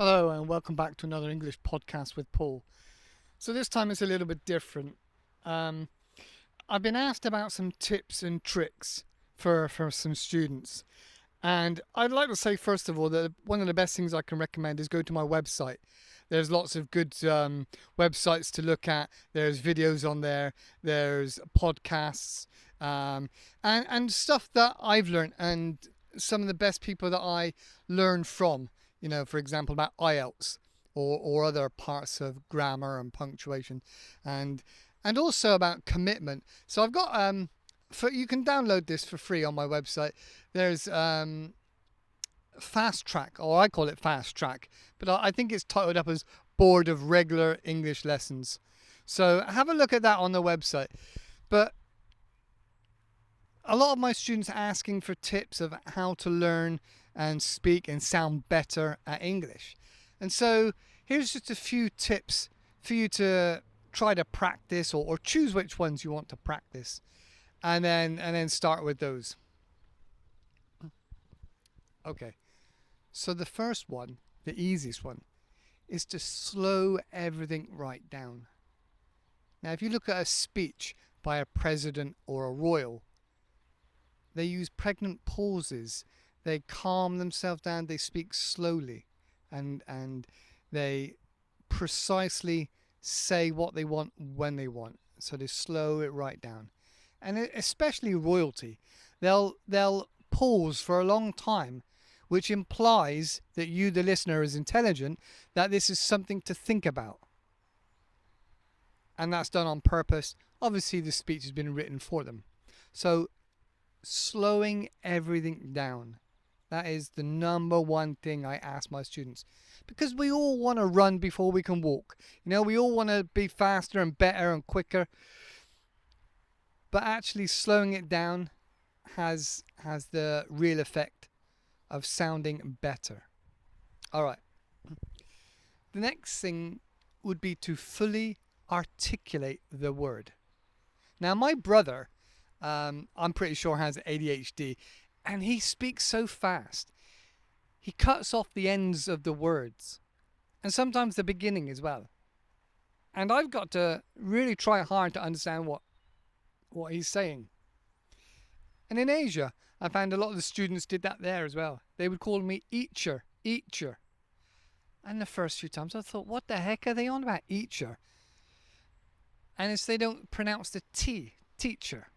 Hello and welcome back to another English podcast with Paul. So this time it's a little bit different. Um, I've been asked about some tips and tricks for some students. And I'd like to say, first of all, that one of the best things I can recommend is go to my website. There's lots of good websites to look at. There's videos on there. There's podcasts and stuff that I've learned and some of the best people that I learn from. For example, about IELTS or other parts of grammar and punctuation, and also about commitment. So I've got you can download this for free on my website. There's Fast Track, or I call it Fast Track, but I think it's titled up as Board of Regular English Lessons. So have a look at that on the website. But a lot of my students are asking for tips of how to learn and speak and sound better at English. And so here's just a few tips for you to try to practice or choose which ones you want to practice and then start with those. Okay. So the first one, the easiest one, is to slow everything right down. Now, if you look at a speech by a president or a royal, they use pregnant pauses. They calm themselves down. They speak slowly, and they precisely say what they want when they want. So they slow it right down. And especially royalty, they'll pause for a long time, which implies that you, the listener, is intelligent, that this is something to think about. And that's done on purpose. Obviously, the speech has been written for them. So slowing everything down. That is the number one thing I ask my students. Because we all want to run before we can walk. We all want to be faster and better and quicker. But actually slowing it down has the real effect of sounding better. All right. The next thing would be to fully articulate the word. Now, my brother, I'm pretty sure, has ADHD, and he speaks so fast. He cuts off the ends of the words, and sometimes the beginning as well. And I've got to really try hard to understand what he's saying. And in Asia, I found a lot of the students did that there as well. They would call me Eacher. And the first few times I thought, what the heck are they on about, Eacher? And it's they don't pronounce the T, teacher.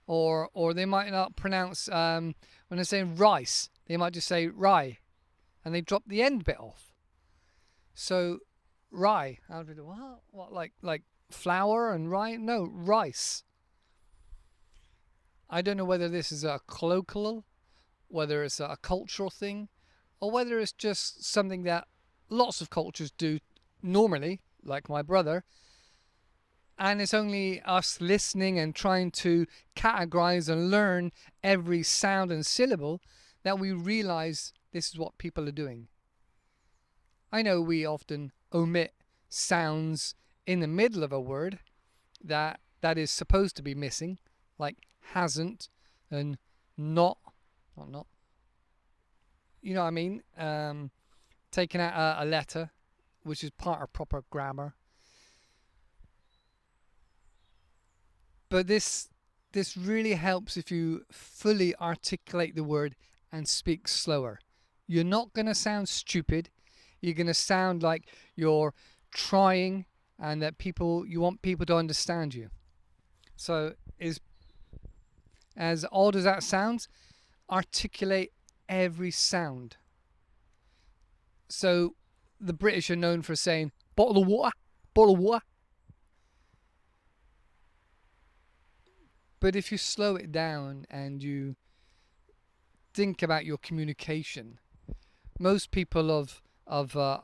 Or they might not pronounce, when they're saying rice, they might just say rye. And they drop the end bit off. So, rye. I would be what like flour and rye? No, rice. I don't know whether this is a colloquial, whether it's a cultural thing, or whether it's just something that lots of cultures do normally, like my brother, and it's only us listening and trying to categorize and learn every sound and syllable that we realize this is what people are doing. I know we often omit sounds in the middle of a word that is supposed to be missing, like hasn't and not. You know what I mean? Taking out a letter, which is part of proper grammar. But this really helps if you fully articulate the word and speak slower. You're not going to sound stupid. You're going to sound like you're trying and that you want people to understand you. So as odd as that sounds, articulate every sound. So the British are known for saying bottle of water. But if you slow it down and you think about your communication, most people of a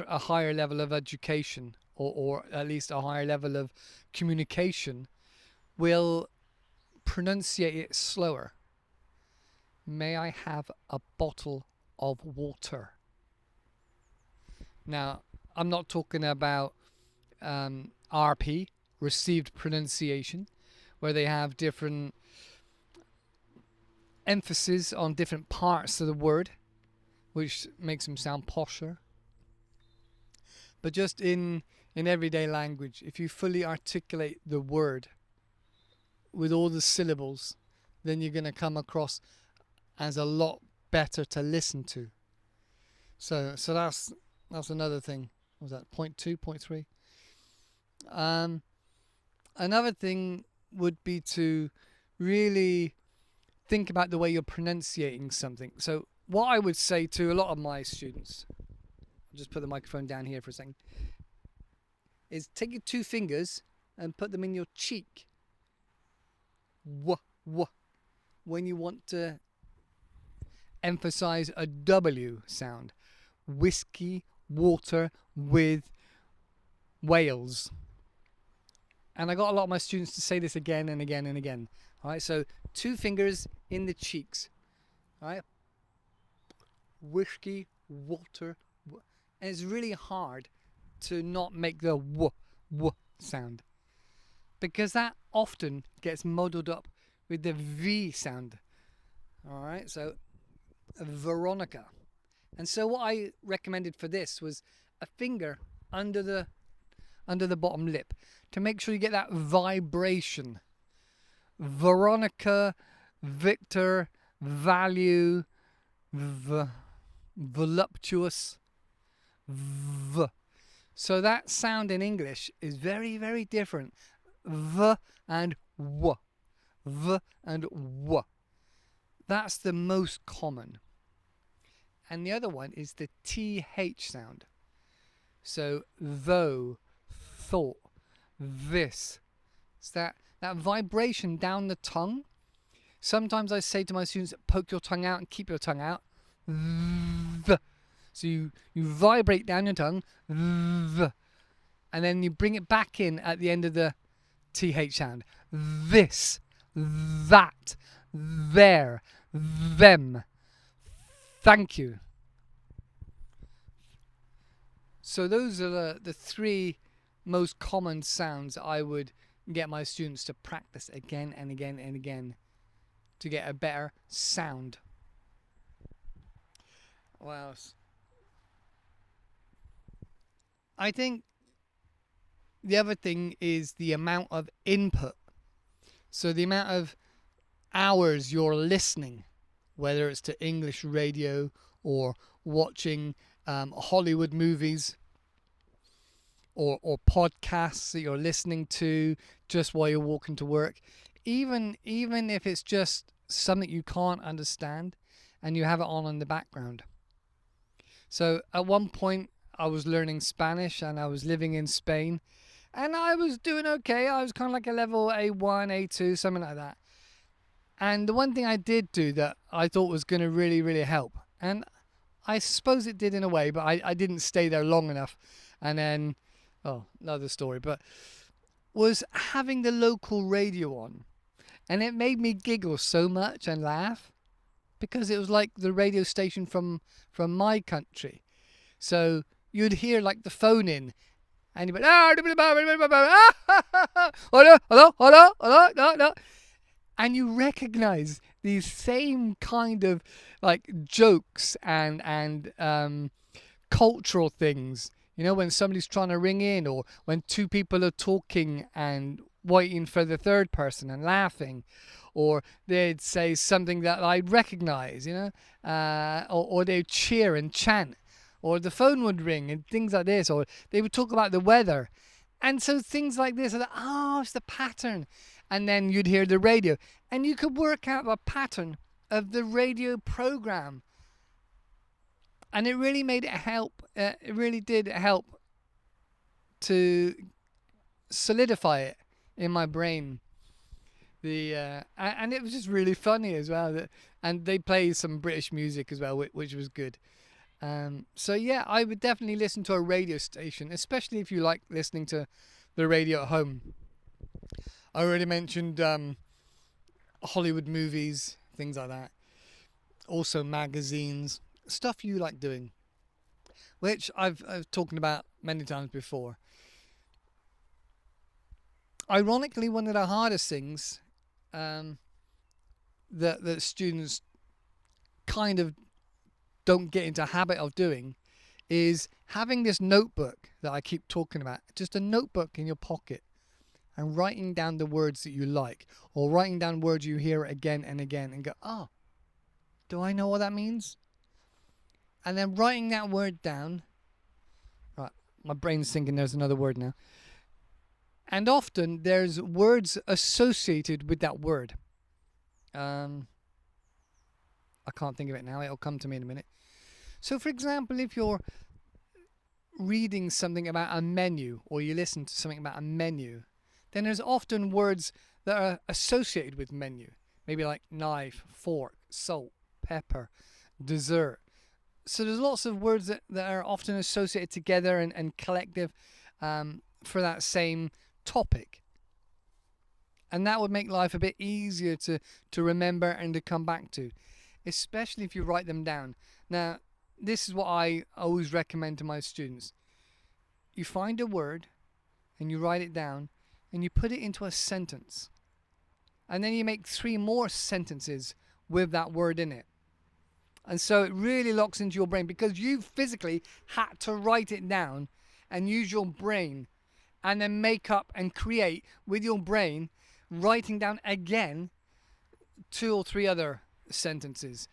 higher level of education or at least a higher level of communication will pronunciate it slower. May I have a bottle of water? Now, I'm not talking about RP, received pronunciation, where they have different emphasis on different parts of the word, which makes them sound posher. But just in everyday language, if you fully articulate the word with all the syllables, then you're going to come across as a lot better to listen to. So that's another thing. What was that point 2, point 3? Another thing would be to really think about the way you're pronunciating something. So what I would say to a lot of my students, I'll just put the microphone down here for a second, is take your 2 fingers and put them in your cheek. When you want to emphasize a W sound. Whiskey, water, with Wales. And I got a lot of my students to say this again and again and again. All right, so 2 fingers in the cheeks. All right, whiskey, water, and it's really hard to not make the w sound, because that often gets muddled up with the V sound. All right, so Veronica. And so what I recommended for this was a finger under the bottom lip to make sure you get that vibration. Veronica, Victor, value, voluptuous, v. So that sound in English is very, very different. V and w. V and w. That's the most common. And the other one is the TH sound. So though, thought, this. It's that vibration down the tongue. Sometimes I say to my students, poke your tongue out and keep your tongue out. So you vibrate down your tongue. And then you bring it back in at the end of the TH sound. This, that, there, them. Thank you. So those are the 3 most common sounds I would get my students to practice again and again and again to get a better sound. What else? I think the other thing is the amount of input. So the amount of hours you're listening, whether it's to English radio or watching Hollywood movies or podcasts that you're listening to just while you're walking to work, even if it's just something you can't understand and you have it on in the background. So at one point I was learning Spanish and I was living in Spain and I was doing okay. I was kind of like a level A1, A2, something like that. And the one thing I did do that I thought was going to really, really help, and I suppose it did in a way, but I didn't stay there long enough. And then, another story, but was having the local radio on. And it made me giggle so much and laugh because it was like the radio station from my country. So you'd hear like the phone in and you'd be hello, no. And you recognize these same kind of like jokes and cultural things. You know, when somebody's trying to ring in, or when 2 people are talking and waiting for the third person and laughing, or they'd say something that I'd recognize, you know, or they'd cheer and chant, or the phone would ring and things like this, or they would talk about the weather. And so things like this are like, it's the pattern. And then you'd hear the radio and you could work out a pattern of the radio program. And it really made it help. It really did help to solidify it in my brain. And it was just really funny as well. And they play some British music as well, which was good. So yeah, I would definitely listen to a radio station, especially if you like listening to the radio at home. I already mentioned Hollywood movies, things like that. Also magazines, stuff you like doing, which I've talked about many times before. Ironically, one of the hardest things that students kind of don't get into a habit of doing is having this notebook that I keep talking about, just a notebook in your pocket, and writing down the words that you like, or writing down words you hear again and again and go, oh, do I know what that means? And then writing that word down. Right, my brain's thinking there's another word now. And often there's words associated with that word. I can't think of it now. It'll come to me in a minute. So, for example, if you're reading something about a menu, or you listen to something about a menu, then there's often words that are associated with menu. Maybe like knife, fork, salt, pepper, dessert. So there's lots of words that are often associated together and collective for that same topic. And that would make life a bit easier to remember and to come back to, especially if you write them down. Now, this is what I always recommend to my students. You find a word and you write it down and you put it into a sentence. And then you make 3 more sentences with that word in it. And so it really locks into your brain because you physically had to write it down and use your brain and then make up and create with your brain, writing down again 2 or 3 other sentences.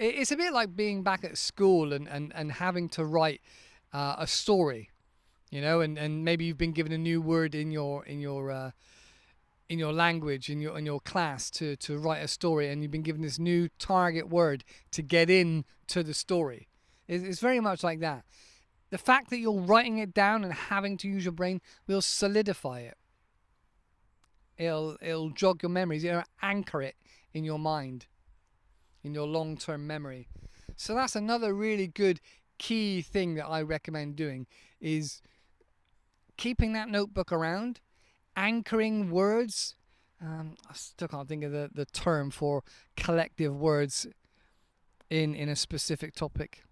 It's a bit like being back at school and having to write a story, you know, and maybe you've been given a new word in your language in your class to write a story, and you've been given this new target word to get into the story. It's very much like that. The fact that you're writing it down and having to use your brain will solidify it. It'll jog your memories. It'll anchor it in your mind, in your long-term memory. So that's another really good key thing that I recommend doing, is keeping that notebook around, anchoring words. I still can't think of the term for collective words in a specific topic.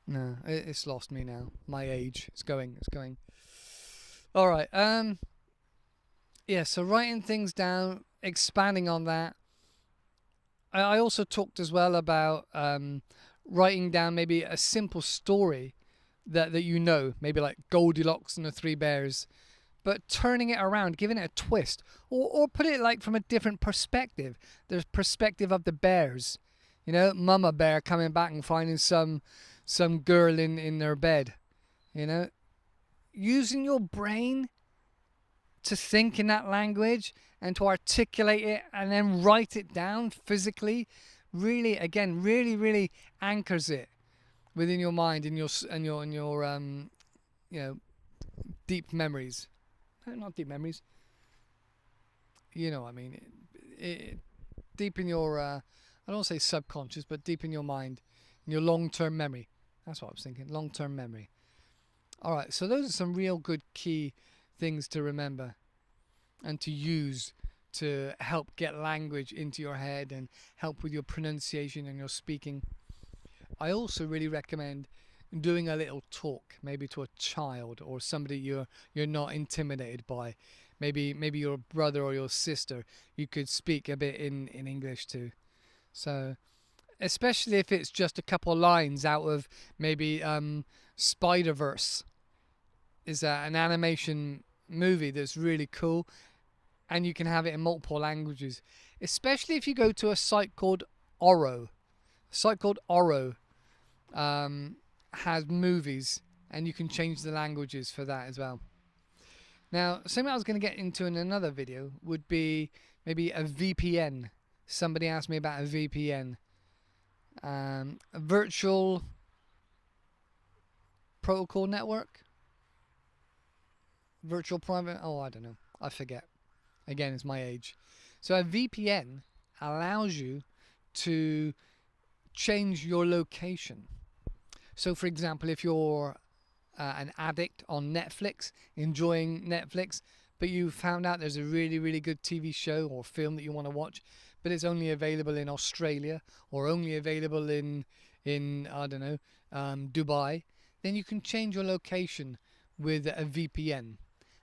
No, it's lost me now. My age. It's going. All right. Yeah, so writing things down, expanding on that. I also talked as well about writing down maybe a simple story that you know, maybe like Goldilocks and the 3 Bears, but turning it around, giving it a twist, or put it like from a different perspective. There's perspective of the bears, you know, Mama Bear coming back and finding some girl in their bed, you know, using your brain to think in that language and to articulate it and then write it down physically, really anchors it within your mind and your you know, deep memories. Not deep memories. You know what I mean. Deep in your, I don't want to say subconscious, but deep in your mind, in your long-term memory. That's what I was thinking, long-term memory. All right, so those are some real good key things to remember and to use to help get language into your head and help with your pronunciation and your speaking. I also really recommend doing a little talk, maybe to a child or somebody you're not intimidated by. Maybe your brother or your sister, you could speak a bit in English to. So, especially if it's just a couple of lines out of maybe Spider-Verse is an animation movie that's really cool, and you can have it in multiple languages. Especially if you go to a site called Oro. A site called Oro has movies, and you can change the languages for that as well. Now, something I was going to get into in another video would be maybe a VPN. Somebody asked me about a VPN. A virtual protocol network? Virtual private? Oh, I don't know. I forget. Again, it's my age. So a VPN allows you to change your location. So, for example, if you're an addict on Netflix, enjoying Netflix, but you found out there's a really good TV show or film that you want to watch, but it's only available in Australia or only available in I don't know, Dubai, then you can change your location with a VPN.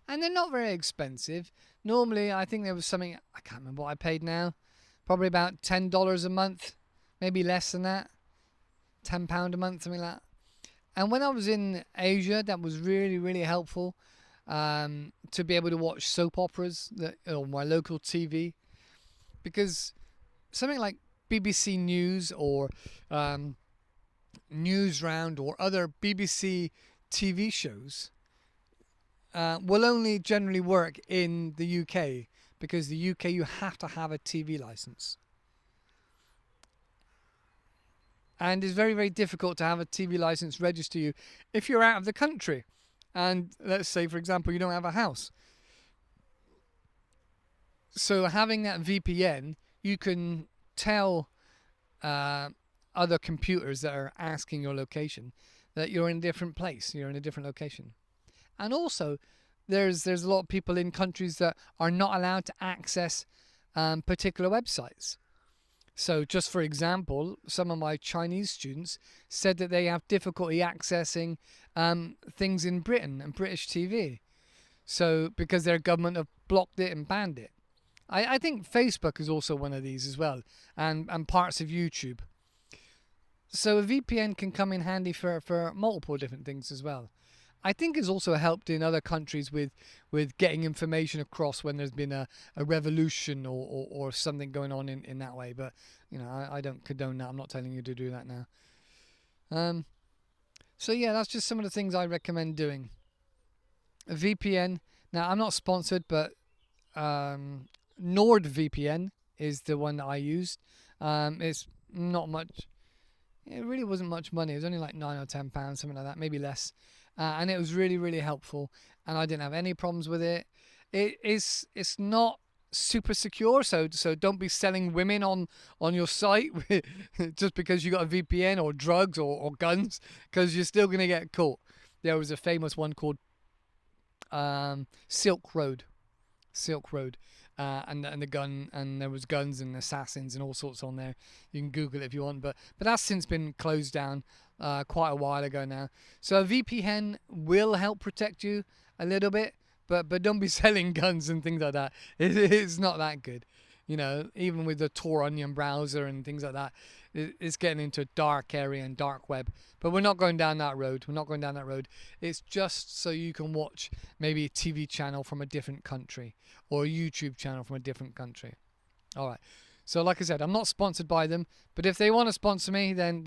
And they're not very expensive. Normally, I think there was something, I can't remember what I paid now, probably about $10 a month, maybe less than that, £10 a month, something like that. And when I was in Asia, that was really, really helpful to be able to watch soap operas on my local TV, because something like BBC News or Newsround or other BBC TV shows will only generally work in the UK, because the UK you have to have a TV license. And it's very, very difficult to have a TV license register you if you're out of the country. And let's say, for example, you don't have a house. So having that VPN, you can tell other computers that are asking your location that you're in a different place, you're in a different location. And also, there's a lot of people in countries that are not allowed to access particular websites. So just for example, some of my Chinese students said that they have difficulty accessing things in Britain and British TV. So because their government have blocked it and banned it. I think Facebook is also one of these as well, and parts of YouTube. So a VPN can come in handy for multiple different things as well. I think it's also helped in other countries with getting information across when there's been a revolution or something going on in that way. But, I don't condone that. I'm not telling you to do that now. So yeah, that's just some of the things I recommend doing. A VPN. Now, I'm not sponsored, but NordVPN is the one that I used. It's not much. It really wasn't much money. It was only like £9 or £10, something like that, maybe less. And it was really, really helpful, and I didn't have any problems with it. It's not super secure, so don't be selling women on your site just because you got a VPN, or drugs or guns, because you're still gonna get caught. There was a famous one called Silk Road, and the gun, and there was guns and assassins and all sorts on there. You can Google it if you want, but that's since been closed down quite a while ago now. So a VPN will help protect you a little bit, but don't be selling guns and things like that. It's not that good. Even with the Tor Onion browser and things like that, it's getting into a dark area and dark web. But we're not going down that road. It's just so you can watch maybe a TV channel from a different country, or a YouTube channel from a different country. All right. So like I said, I'm not sponsored by them, but if they want to sponsor me, then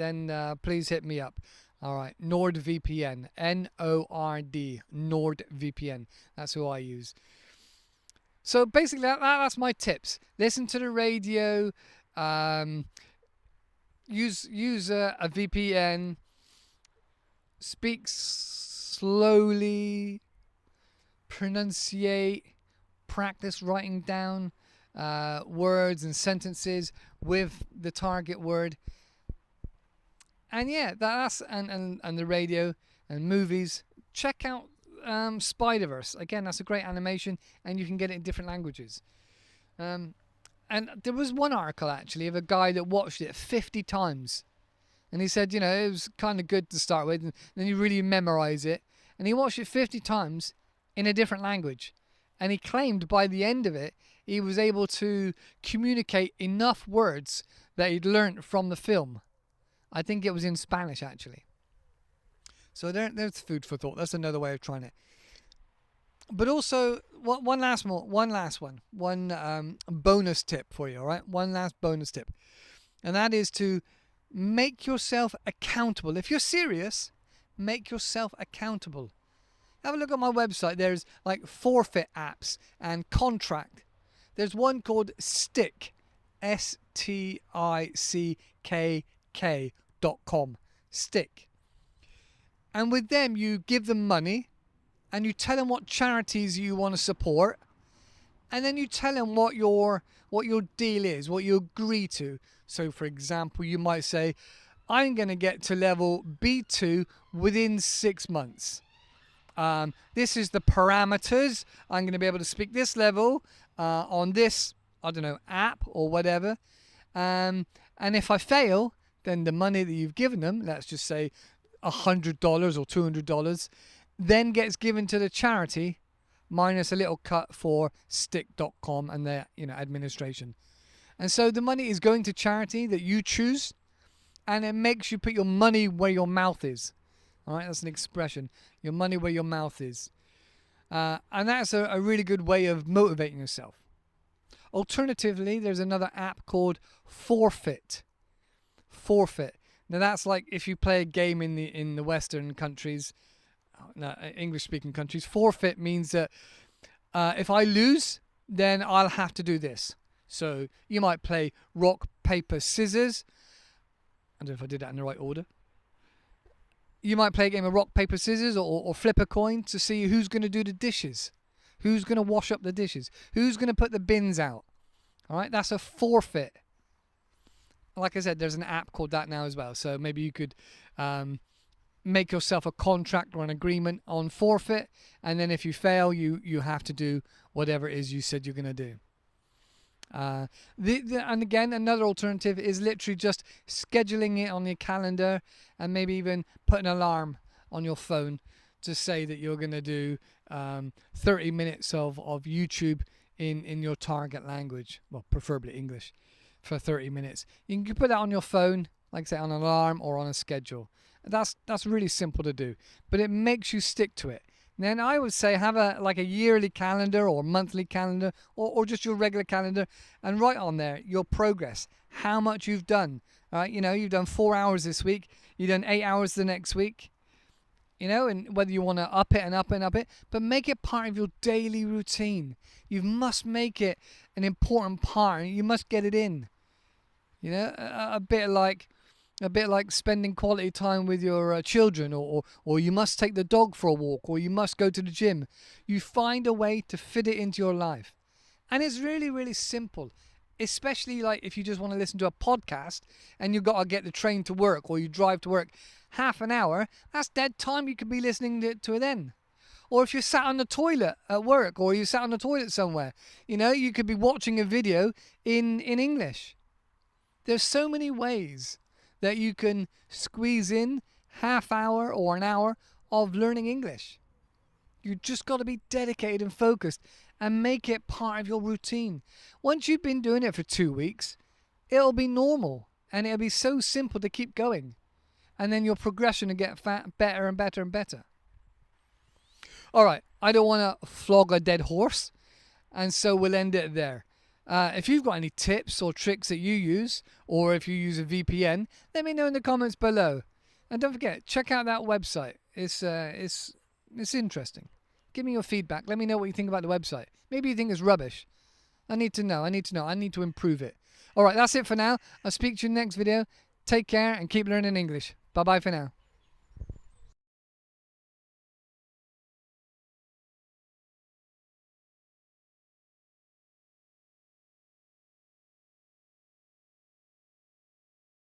please hit me up. All right, NordVPN, Nord, NordVPN. That's who I use. So basically, that's my tips. Listen to the radio. Use a VPN. Speak slowly. Pronunciate. Practice writing down words and sentences with the target word. And yeah, that's and the radio and movies. Check out Spider-Verse. Again, that's a great animation, and you can get it in different languages. And there was one article actually of a guy that watched it 50 times, and he said, it was kind of good to start with, and then you really memorize it. And he watched it 50 times in a different language, and he claimed by the end of it, he was able to communicate enough words that he'd learnt from the film. I think it was in Spanish, actually. So there's food for thought. That's another way of trying it. But also, one last one. One bonus tip for you, all right? One last bonus tip. And that is to make yourself accountable. If you're serious, make yourself accountable. Have a look at my website. There's like forfeit apps and contract. There's one called Stick, STICKK.com. Stick. And with them, you give them money, and you tell them what charities you want to support, and then you tell them what your deal is, what you agree to. So, for example, you might say, I'm going to get to level B2 within 6 months. This is the parameters. I'm going to be able to speak this level on this, app or whatever. And if I fail, then the money that you've given them, let's just say $100 or $200, then gets given to the charity, minus a little cut for stick.com and their administration. And so the money is going to charity that you choose, and it makes you put your money where your mouth is. All right, that's an expression. Your money where your mouth is. And that's a really good way of motivating yourself. Alternatively, there's another app called Forfeit. Forfeit. Now that's like if you play a game in the Western countries, English-speaking countries. Forfeit means that if I lose, then I'll have to do this. So you might play rock, paper, scissors. I don't know if I did that in the right order. You might play a game of rock, paper, scissors or flip a coin to see who's going to do the dishes. Who's going to wash up the dishes? Who's going to put the bins out? All right, that's a forfeit. Like I said, there's an app called that now as well. So maybe you could make yourself a contract or an agreement on forfeit. And then if you fail, you have to do whatever it is you said you're going to do. And again, another alternative is literally just scheduling it on your calendar and maybe even put an alarm on your phone to say that you're going to do 30 minutes of YouTube in your target language, well, preferably English, for 30 minutes. You can put that on your phone, like I say, on an alarm or on a schedule. That's really simple to do, but it makes you stick to it. Then I would say have a yearly calendar or monthly calendar or just your regular calendar and write on there your progress, how much you've done. All right, you've done 4 hours this week, you've done 8 hours the next week, and whether you want to up it and up it and up it, but make it part of your daily routine. You must make it an important part. You must get it in. A bit like spending quality time with your children, or you must take the dog for a walk, or you must go to the gym. You find a way to fit it into your life. And it's really, really simple, especially like if you just want to listen to a podcast and you've got to get the train to work or you drive to work. Half an hour, that's dead time. You could be listening to it then. Or if you're sat on the toilet at work or you sat on the toilet somewhere, you could be watching a video in English. There's so many ways that you can squeeze in half hour or an hour of learning English. You just got to be dedicated and focused and make it part of your routine. Once you've been doing it for 2 weeks, it'll be normal and it'll be so simple to keep going. And then your progression will get better and better and better. All right, I don't want to flog a dead horse, and so we'll end it there. If you've got any tips or tricks that you use, or if you use a VPN, let me know in the comments below. And don't forget, check out that website. It's interesting. Give me your feedback. Let me know what you think about the website. Maybe you think it's rubbish. I need to know. I need to improve it. All right, that's it for now. I'll speak to you in the next video. Take care and keep learning English. Bye-bye for now.